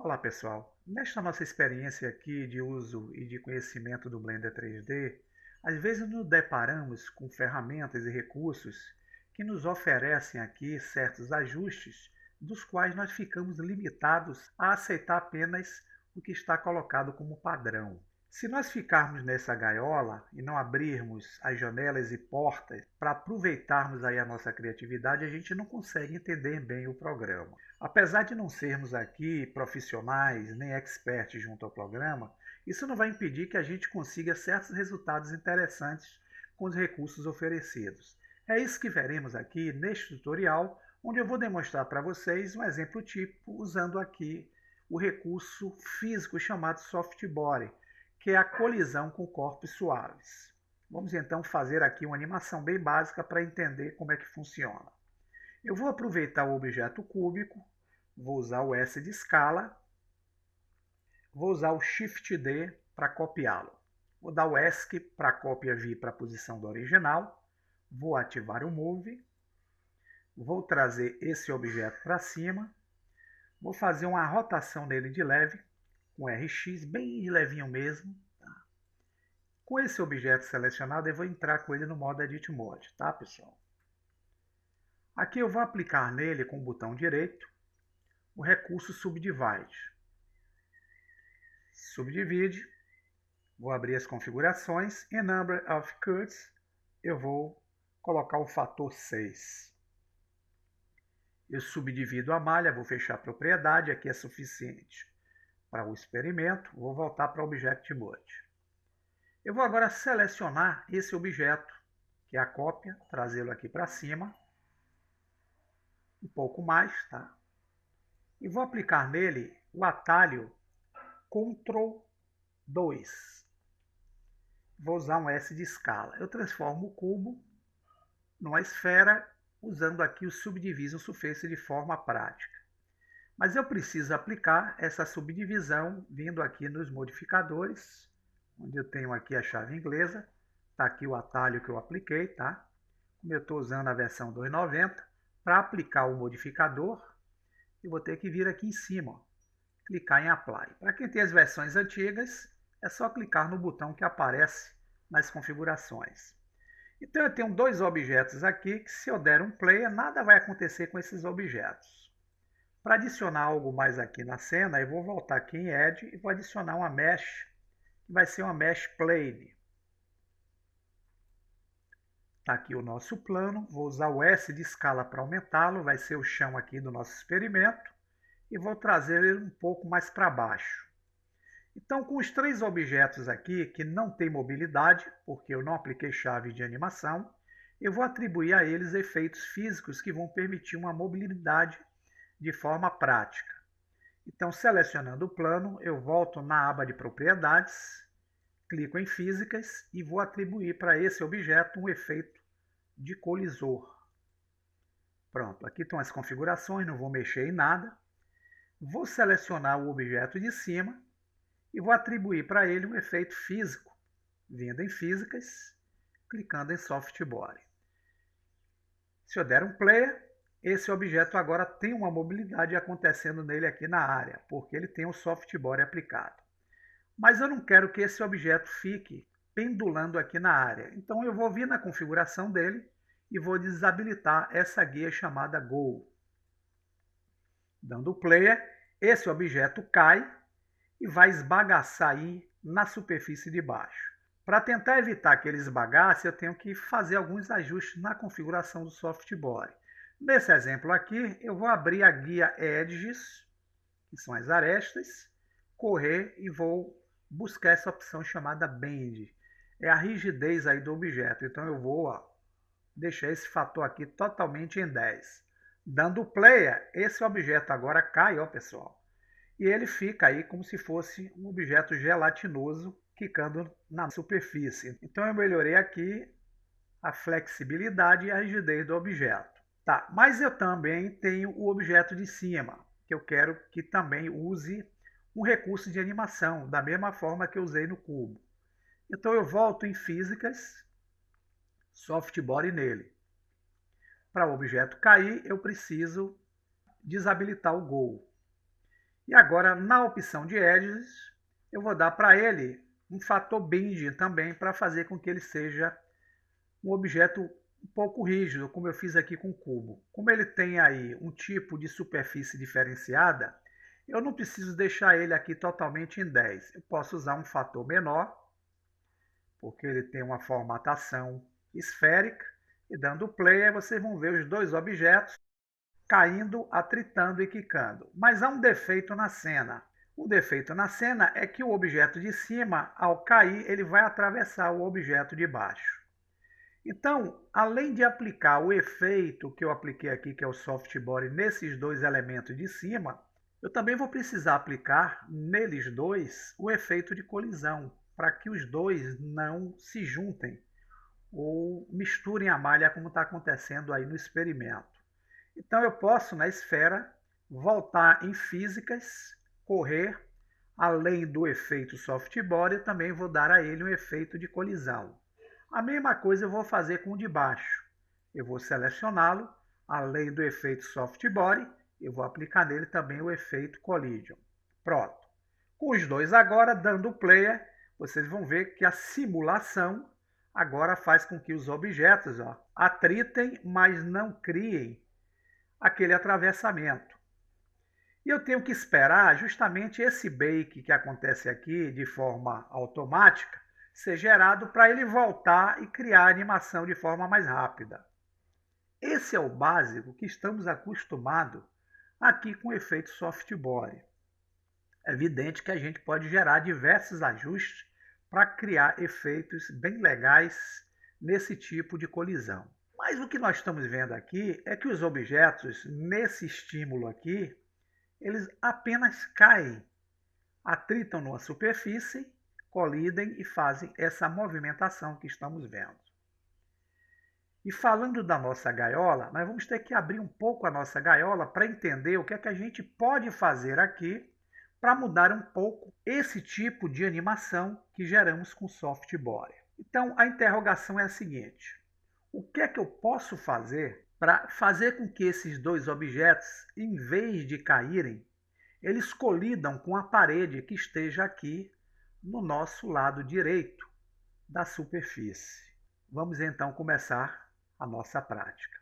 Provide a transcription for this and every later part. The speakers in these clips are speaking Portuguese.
Olá pessoal, nesta nossa experiência aqui de uso e de conhecimento do Blender 3D, às vezes nos deparamos com ferramentas e recursos que nos oferecem aqui certos ajustes, dos quais nós ficamos limitados a aceitar apenas o que está colocado como padrão. Se nós ficarmos nessa gaiola e não abrirmos as janelas e portas para aproveitarmos aí a nossa criatividade, a gente não consegue entender bem o programa. Apesar de não sermos aqui profissionais nem experts junto ao programa, isso não vai impedir que a gente consiga certos resultados interessantes com os recursos oferecidos. É isso que veremos aqui neste tutorial, onde eu vou demonstrar para vocês um exemplo típico usando aqui o recurso físico chamado Softbody, que é a colisão com corpos suaves. Vamos então fazer aqui uma animação bem básica para entender como é que funciona. Eu vou aproveitar o objeto cúbico, vou usar o S de escala, vou usar o Shift D para copiá-lo. Vou dar o ESC para a cópia vir para a posição do original, vou ativar o Move, vou trazer esse objeto para cima, vou fazer uma rotação nele de leve, com RX, bem de levinho mesmo. Tá? Com esse objeto selecionado, eu vou entrar com ele no modo Edit Mode, tá pessoal? Aqui eu vou aplicar nele com o botão direito o recurso Subdivide. Subdivide, vou abrir as configurações e Number of Cuts eu vou colocar o fator 6. Eu subdivido a malha, vou fechar a propriedade, aqui é suficiente para o experimento, vou voltar para o Object Mode. Eu vou agora selecionar esse objeto, que é a cópia, trazê-lo aqui para cima, um pouco mais, tá? E vou aplicar nele o atalho Ctrl 2. Vou usar um S de escala. Eu transformo o cubo numa esfera, usando aqui o Subdivision Surface de forma prática. Mas eu preciso aplicar essa subdivisão vindo aqui nos modificadores, onde eu tenho aqui a chave inglesa. Está aqui o atalho que eu apliquei, tá? Como eu estou usando a versão 2.90, para aplicar o modificador, eu vou ter que vir aqui em cima, ó, clicar em Apply. Para quem tem as versões antigas, é só clicar no botão que aparece nas configurações. Então eu tenho dois objetos aqui que, se eu der um play, nada vai acontecer com esses objetos. Para adicionar algo mais aqui na cena, eu vou voltar aqui em Add e vou adicionar uma Mesh, que vai ser uma Mesh Plane. Está aqui o nosso plano, vou usar o S de escala para aumentá-lo, vai ser o chão aqui do nosso experimento, e vou trazer ele um pouco mais para baixo. Então, com os três objetos aqui, que não tem mobilidade, porque eu não apliquei chave de animação, eu vou atribuir a eles efeitos físicos que vão permitir uma mobilidade de forma prática. Então, selecionando o plano, eu volto na aba de propriedades, clico em físicas e vou atribuir para esse objeto um efeito de colisor. Pronto, aqui estão as configurações, não vou mexer em nada. Vou selecionar o objeto de cima e vou atribuir para ele um efeito físico, vindo em físicas, clicando em Softbody. Se eu der um player, esse objeto agora tem uma mobilidade acontecendo nele aqui na área, porque ele tem o Softbody aplicado. Mas eu não quero que esse objeto fique pendulando aqui na área. Então eu vou vir na configuração dele e vou desabilitar essa guia chamada Go. Dando player, esse objeto cai e vai esbagaçar aí na superfície de baixo. Para tentar evitar que ele esbagace, eu tenho que fazer alguns ajustes na configuração do Softbody. Nesse exemplo aqui, eu vou abrir a guia Edges, que são as arestas, correr e vou buscar essa opção chamada Bend. É a rigidez aí do objeto, então eu vou deixar esse fator aqui totalmente em 10. Dando player, esse objeto agora cai, ó pessoal, e ele fica aí como se fosse um objeto gelatinoso quicando na superfície. Então eu melhorei aqui a flexibilidade e a rigidez do objeto. Tá, mas eu também tenho o objeto de cima, que eu quero que também use um recurso de animação, da mesma forma que eu usei no cubo. Então eu volto em Físicas, Softbody nele. Para o objeto cair, eu preciso desabilitar o Go. E agora, na opção de Edges, eu vou dar para ele um fator bending também, para fazer com que ele seja um objeto um pouco rígido, como eu fiz aqui com o cubo. Como ele tem aí um tipo de superfície diferenciada, eu não preciso deixar ele aqui totalmente em 10. Eu posso usar um fator menor, porque ele tem uma formatação esférica, e dando play, vocês vão ver os dois objetos caindo, atritando e quicando. Mas há um defeito na cena. O defeito na cena é que o objeto de cima, ao cair, ele vai atravessar o objeto de baixo. Então, além de aplicar o efeito que eu apliquei aqui, que é o softbody, nesses dois elementos de cima, eu também vou precisar aplicar neles dois o efeito de colisão, para que os dois não se juntem ou misturem a malha como está acontecendo aí no experimento. Então eu posso, na esfera, voltar em físicas, correr, além do efeito softbody, eu também vou dar a ele um efeito de colisão. A mesma coisa eu vou fazer com o de baixo. Eu vou selecioná-lo, além do efeito softbody, eu vou aplicar nele também o efeito collision. Pronto. Com os dois agora, dando play, vocês vão ver que a simulação agora faz com que os objetos atritem, mas não criem aquele atravessamento. E eu tenho que esperar justamente esse bake que acontece aqui de forma automática ser gerado para ele voltar e criar a animação de forma mais rápida. Esse é o básico que estamos acostumados aqui com o efeito softbody. É evidente que a gente pode gerar diversos ajustes para criar efeitos bem legais nesse tipo de colisão. Mas o que nós estamos vendo aqui é que os objetos, nesse estímulo aqui, eles apenas caem, atritam numa superfície, colidem e fazem essa movimentação que estamos vendo. E falando da nossa gaiola, nós vamos ter que abrir um pouco a nossa gaiola para entender o que é que a gente pode fazer aqui para mudar um pouco esse tipo de animação que geramos com softbody. Então a interrogação é a seguinte: o que é que eu posso fazer para fazer com que esses dois objetos, em vez de caírem, eles colidam com a parede que esteja aqui no nosso lado direito da superfície? Vamos então começar a nossa prática.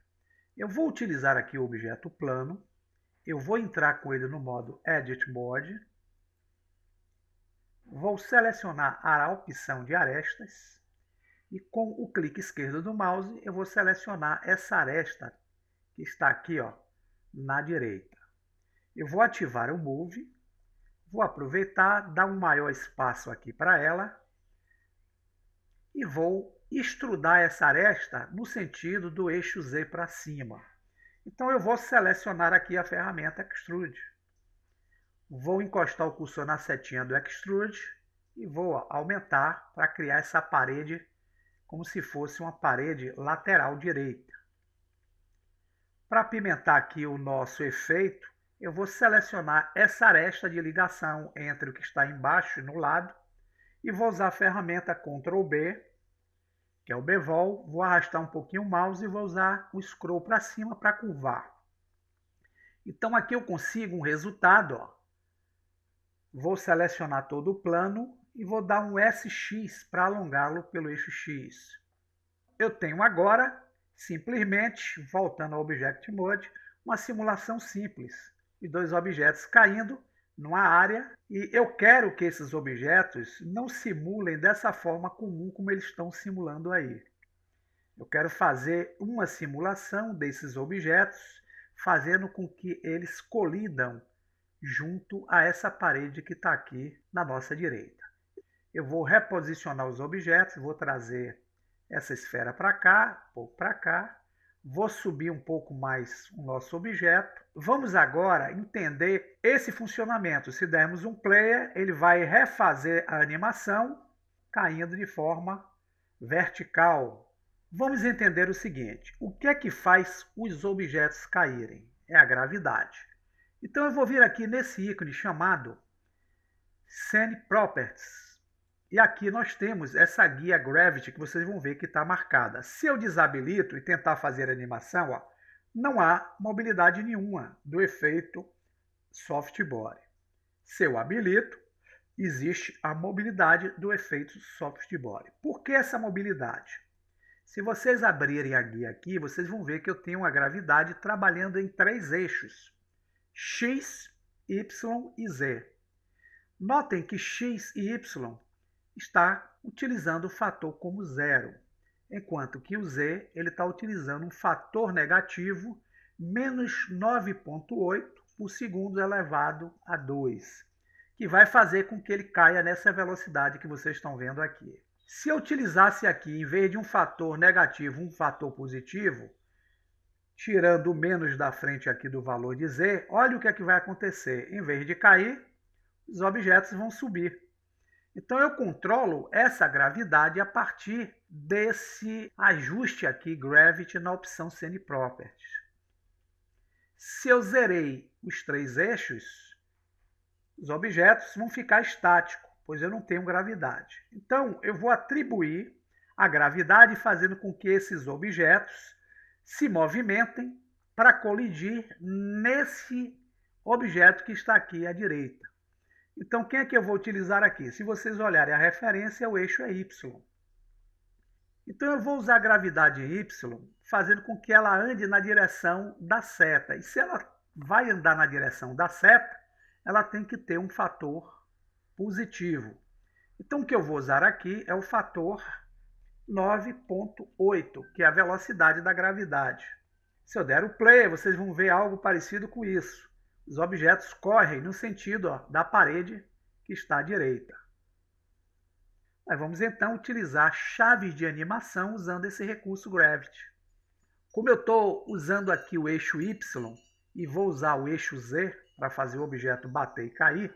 Eu vou utilizar aqui o objeto plano, eu vou entrar com ele no modo Edit Mode, vou selecionar a opção de arestas, e com o clique esquerdo do mouse eu vou selecionar essa aresta que está aqui na direita. Eu vou ativar o Move, vou aproveitar, dar um maior espaço aqui para ela e vou extrudar essa aresta no sentido do eixo Z para cima. Então eu vou selecionar aqui a ferramenta Extrude. Vou encostar o cursor na setinha do Extrude e vou aumentar para criar essa parede como se fosse uma parede lateral direita. Para apimentar aqui o nosso efeito, eu vou selecionar essa aresta de ligação entre o que está embaixo e no lado e vou usar a ferramenta Ctrl B, que é o Bevel, vou arrastar um pouquinho o mouse e vou usar o scroll para cima para curvar. Então aqui eu consigo um resultado. Vou selecionar todo o plano e vou dar um SX para alongá-lo pelo eixo X. Eu tenho agora, simplesmente, voltando ao Object Mode, uma simulação simples de dois objetos caindo numa área, e eu quero que esses objetos não simulem dessa forma comum como eles estão simulando aí. Eu quero fazer uma simulação desses objetos, fazendo com que eles colidam junto a essa parede que está aqui na nossa direita. Eu vou reposicionar os objetos, vou trazer essa esfera para cá, um pouco para cá. Vou subir um pouco mais o nosso objeto. Vamos agora entender esse funcionamento. Se dermos um player, ele vai refazer a animação caindo de forma vertical. Vamos entender o seguinte: o que é que faz os objetos caírem? É a gravidade. Então eu vou vir aqui nesse ícone chamado Scene Properties. E aqui nós temos essa guia Gravity que vocês vão ver que está marcada. Se eu desabilito e tentar fazer a animação, não há mobilidade nenhuma do efeito softbody. Se eu habilito, existe a mobilidade do efeito soft body. Por que essa mobilidade? Se vocês abrirem a guia aqui, vocês vão ver que eu tenho a gravidade trabalhando em 3 eixos: X, Y e Z. Notem que X e Y está utilizando o fator como zero, enquanto que o Z está utilizando um fator negativo, menos 9,8 por segundo elevado a 2, que vai fazer com que ele caia nessa velocidade que vocês estão vendo aqui. Se eu utilizasse aqui, em vez de um fator negativo, um fator positivo, tirando o menos da frente aqui do valor de Z, olha o que é que vai acontecer. Em vez de cair, os objetos vão subir. Então eu controlo essa gravidade a partir desse ajuste aqui, Gravity, na opção Scene Properties. Se eu zerei os 3 eixos, os objetos vão ficar estáticos, pois eu não tenho gravidade. Então eu vou atribuir a gravidade fazendo com que esses objetos se movimentem para colidir nesse objeto que está aqui à direita. Então, quem é que eu vou utilizar aqui? Se vocês olharem a referência, o eixo é Y. Então, eu vou usar a gravidade Y, fazendo com que ela ande na direção da seta. E se ela vai andar na direção da seta, ela tem que ter um fator positivo. Então, o que eu vou usar aqui é o fator 9,8, que é a velocidade da gravidade. Se eu der o play, vocês vão ver algo parecido com isso. Os objetos correm no sentido da parede que está à direita. Nós vamos então utilizar chaves de animação usando esse recurso Gravity. Como eu estou usando aqui o eixo Y e vou usar o eixo Z para fazer o objeto bater e cair,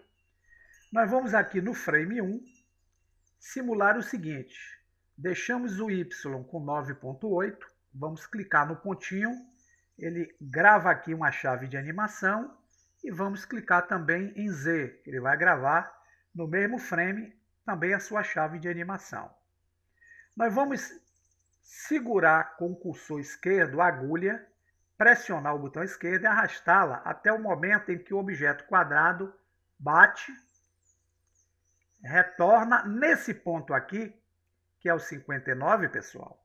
nós vamos aqui no frame 1 simular o seguinte. Deixamos o Y com 9,8, vamos clicar no pontinho, ele grava aqui uma chave de animação, e vamos clicar também em Z, ele vai gravar no mesmo frame também a sua chave de animação. Nós vamos segurar com o cursor esquerdo a agulha, pressionar o botão esquerdo e arrastá-la até o momento em que o objeto quadrado bate, retorna nesse ponto aqui, que é o 59, pessoal.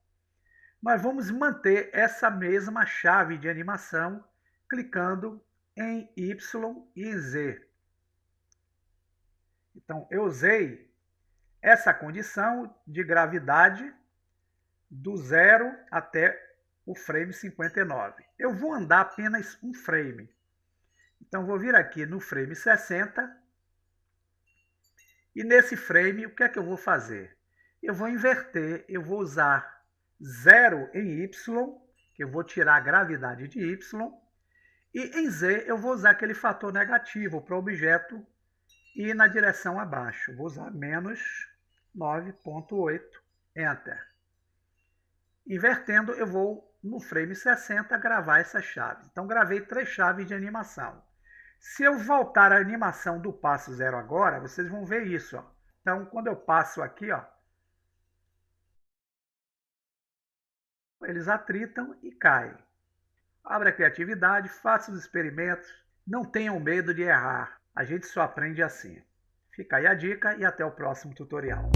Nós vamos manter essa mesma chave de animação clicando em Y e em Z. Então, eu usei essa condição de gravidade do 0 até o frame 59. Eu vou andar apenas um frame. Então, vou vir aqui no frame 60. E nesse frame, o que é que eu vou fazer? Eu vou inverter, eu vou usar 0 em Y, que eu vou tirar a gravidade de Y. E em Z eu vou usar aquele fator negativo para o objeto ir na direção abaixo. Vou usar menos 9,8, Enter. Invertendo, eu vou no frame 60 gravar essas chaves. Então, gravei 3 chaves de animação. Se eu voltar a animação do passo 0 agora, vocês vão ver isso. Ó. Então, quando eu passo aqui, ó, eles atritam e caem. Abra a criatividade, faça os experimentos, não tenham medo de errar. A gente só aprende assim. Fica aí a dica e até o próximo tutorial.